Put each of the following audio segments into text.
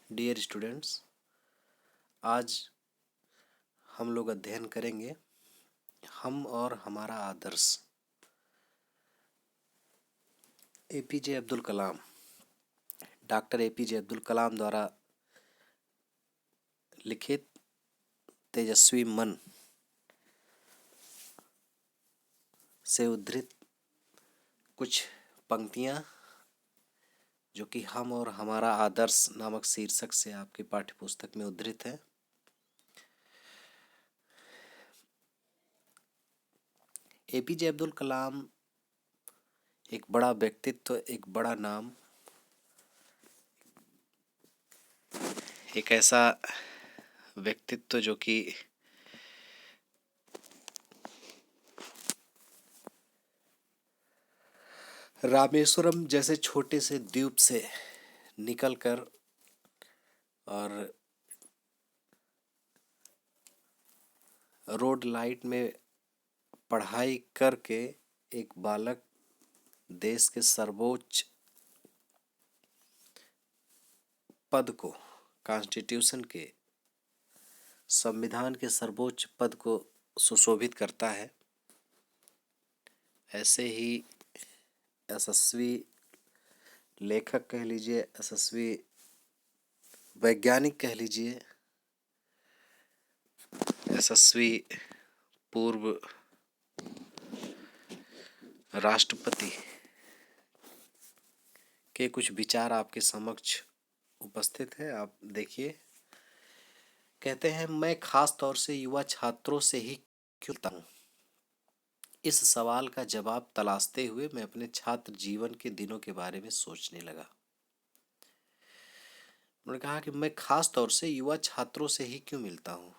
Dear students, आज हम लोग अध्ययन करेंगे हम और हमारा आदर्श। APJ Abdul Kalam, doctor APJ Abdul Kalam द्वारा लिखित तेजस्वी मन से उद्धृत कुछ पंक्तियाँ जो कि हम और हमारा आदर्श नामक शीर्षक से आपकी पाठ्यपुस्तक में उद्धृत है। एपीजे अब्दुल कलाम एक बड़ा व्यक्तित्व, एक बड़ा नाम, एक ऐसा व्यक्तित्व जो कि रामेश्वरम जैसे छोटे से द्वीप से निकलकर और रोड लाइट में पढ़ाई करके एक बालक देश के सर्वोच्च पद को, कॉन्स्टिट्यूशन के, संविधान के सर्वोच्च पद को सुशोभित करता है। ऐसे ही यशस्वी लेखक कह लीजिए, यशस्वी वैज्ञानिक कह लीजिए, यशस्वी पूर्व राष्ट्रपति के कुछ विचार आपके समक्ष उपस्थित है। आप देखिए, कहते हैं, मैं खास तौर से युवा छात्रों से ही क्यों मिलता हूँ। इस सवाल का जवाब तलाशते हुए मैं अपने छात्र जीवन के दिनों के बारे में सोचने लगा। उन्होंने कहा कि मैं खास तौर से युवा छात्रों से ही क्यों मिलता हूँ।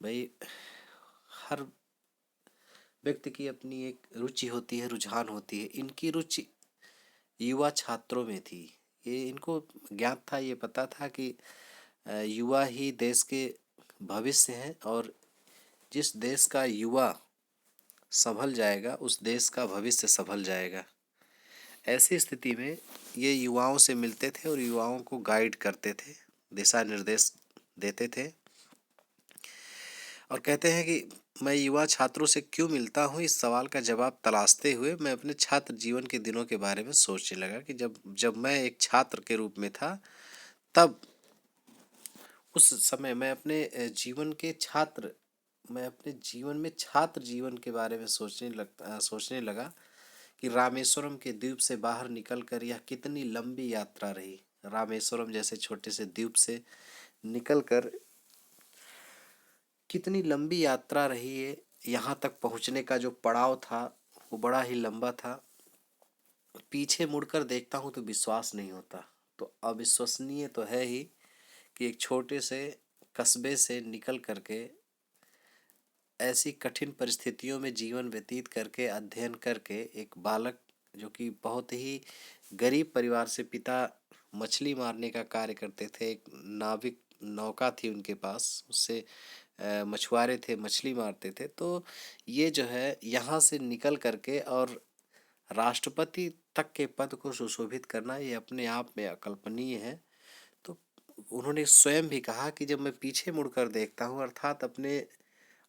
भाई, हर व्यक्ति की अपनी एक रुचि होती है, रुझान होती है। इनकी रुचि युवा छात्रों में थी। ये इनको ज्ञात था, ये पता था कि युवा ही देश के भविष्य हैं और जिस देश का युवा संभल जाएगा उस देश का भविष्य संभल जाएगा। ऐसी स्थिति में ये युवाओं से मिलते थे और युवाओं को गाइड करते थे, दिशा निर्देश देते थे। और कहते हैं कि मैं युवा छात्रों से क्यों मिलता हूँ, इस सवाल का जवाब तलाशते हुए मैं अपने छात्र जीवन के दिनों के बारे में सोचने लगा कि जब मैं एक छात्र के रूप में था, तब उस समय मैं अपने जीवन में छात्र जीवन के बारे में सोचने लगा कि रामेश्वरम के द्वीप से बाहर निकलकर यह कितनी लंबी यात्रा रही। रामेश्वरम जैसे छोटे से द्वीप से निकलकर कितनी लंबी यात्रा रही है। यहाँ तक पहुँचने का जो पड़ाव था वो बड़ा ही लंबा था। पीछे मुड़कर देखता हूँ तो विश्वास नहीं होता। तो अविश्वसनीय तो है ही कि एक छोटे से कस्बे से निकल करके ऐसी कठिन परिस्थितियों में जीवन व्यतीत करके, अध्ययन करके, एक बालक जो कि बहुत ही गरीब परिवार से, पिता मछली मारने का कार्य करते थे, एक नाविक नौका थी उनके पास, उससे मछुआरे थे, मछली मारते थे। तो ये जो है यहाँ से निकल करके और राष्ट्रपति तक के पद को सुशोभित करना, ये अपने आप में अकल्पनीय है। तो उन्होंने स्वयं भी कहा कि जब मैं पीछे मुड़कर देखता हूँ, अर्थात अपने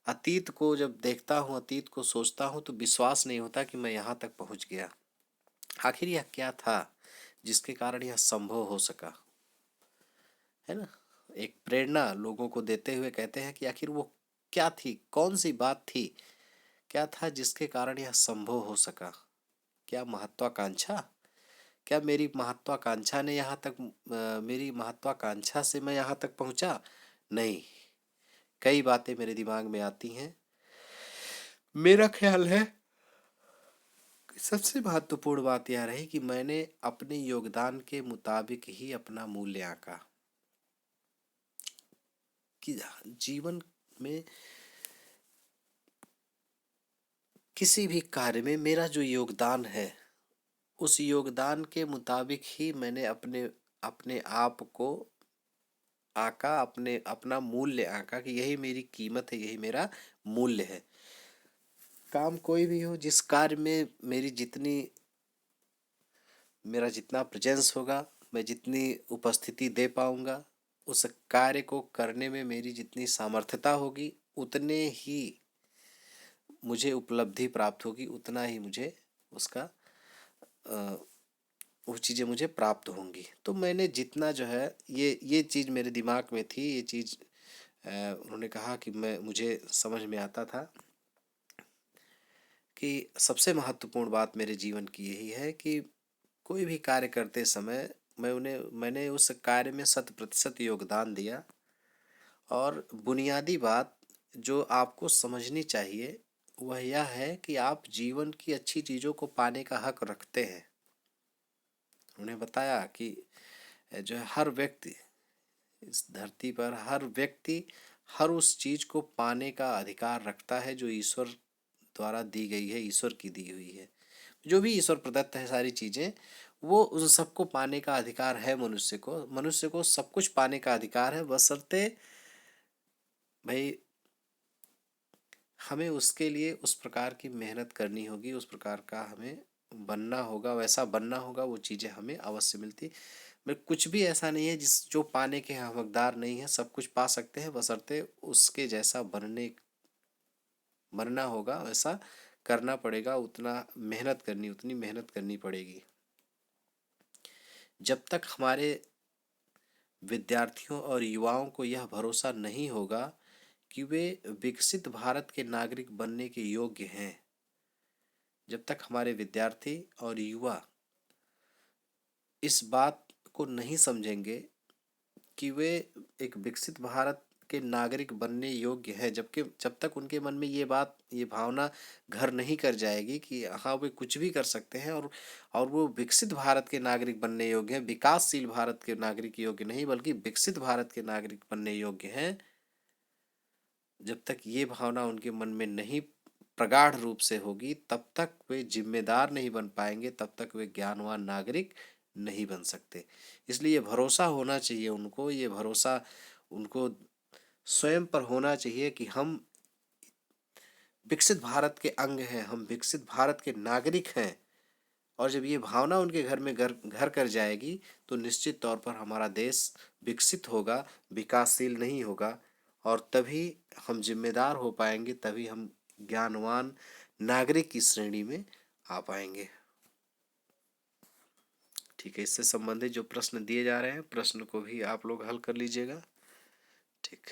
अतीत को जब देखता हूँ, अतीत को सोचता हूँ, तो विश्वास नहीं होता कि मैं यहाँ तक पहुँच गया। आखिर यह क्या था जिसके कारण यह संभव हो सका, है ना। एक प्रेरणा लोगों को देते हुए कहते हैं कि आखिर वो क्या थी, कौन सी बात थी, क्या था जिसके कारण यह संभव हो सका। क्या महत्वाकांक्षा? क्या मेरी महत्वाकांक्षा ने यहाँ तक मेरी महत्वाकांक्षा से मैं यहाँ तक पहुँचा? नहीं। कई बातें मेरे दिमाग में आती हैं। मेरा ख्याल है सबसे महत्वपूर्ण बात यह रही कि मैंने अपने योगदान के मुताबिक ही अपना मूल्य आंका कि जीवन में किसी भी कार्य में मेरा जो योगदान है, उस योगदान के मुताबिक ही मैंने अपने अपने आप को आंका, अपना मूल्य आंका कि यही मेरी कीमत है, यही मेरा मूल्य है। काम कोई भी हो, जिस कार्य में मेरा जितना प्रेजेंस होगा, मैं जितनी उपस्थिति दे पाऊँगा, उस कार्य को करने में मेरी जितनी सामर्थ्यता होगी, उतने ही मुझे उपलब्धि प्राप्त होगी, उतना ही मुझे उसका वो चीज़ें मुझे प्राप्त होंगी। तो मैंने जितना जो है ये चीज़ मेरे दिमाग में थी, ये चीज़ उन्होंने कहा कि मुझे समझ में आता था कि सबसे महत्वपूर्ण बात मेरे जीवन की यही है कि कोई भी कार्य करते समय मैंने उस कार्य में 100% योगदान दिया। और बुनियादी बात जो आपको समझनी चाहिए वह यह है कि आप जीवन की अच्छी चीज़ों को पाने का हक रखते हैं। उन्हें बताया कि जो है हर व्यक्ति इस धरती पर, हर व्यक्ति हर उस चीज़ को पाने का अधिकार रखता है जो ईश्वर द्वारा दी गई है, ईश्वर की दी हुई है। जो भी ईश्वर प्रदत्त है सारी चीज़ें, वो उन सबको पाने का अधिकार है। मनुष्य को सब कुछ पाने का अधिकार है, बशर्ते भाई हमें उसके लिए उस प्रकार की मेहनत करनी होगी, उस प्रकार का हमें बनना होगा, वैसा बनना होगा, वो चीज़ें हमें अवश्य मिलती। मैं कुछ भी ऐसा नहीं है जो पाने के हम हकदार नहीं है, सब कुछ पा सकते हैं, बशर्ते उसके जैसा बनना होगा, वैसा करना पड़ेगा, उतनी मेहनत करनी पड़ेगी। जब तक हमारे विद्यार्थियों और युवाओं को यह भरोसा नहीं होगा कि वे विकसित भारत के नागरिक बनने के योग्य हैं, जब तक हमारे विद्यार्थी और युवा इस बात को नहीं समझेंगे कि वे एक विकसित भारत के नागरिक बनने योग्य है, जब तक उनके मन में ये भावना घर नहीं कर जाएगी कि हाँ वे कुछ भी कर सकते हैं और वो विकसित भारत के नागरिक बनने योग्य हैं, विकासशील भारत के नागरिक योग्य नहीं बल्कि विकसित भारत के नागरिक बनने योग्य हैं, जब तक ये भावना उनके मन में नहीं प्रगाढ़ रूप से होगी, तब तक वे जिम्मेदार नहीं बन पाएंगे, तब तक वे ज्ञानवान नागरिक नहीं बन सकते। इसलिए ये भरोसा होना चाहिए उनको, ये भरोसा उनको स्वयं पर होना चाहिए कि हम विकसित भारत के अंग हैं, हम विकसित भारत के नागरिक हैं। और जब ये भावना उनके घर में घर घर कर जाएगी तो निश्चित तौर पर हमारा देश विकसित होगा, विकासशील नहीं होगा। और तभी हम जिम्मेदार हो पाएंगे, तभी हम ज्ञानवान नागरिक की श्रेणी में आ पाएंगे। ठीक है, इससे संबंधित जो प्रश्न दिए जा रहे हैं, प्रश्न को भी आप लोग हल कर लीजिएगा। ठीक।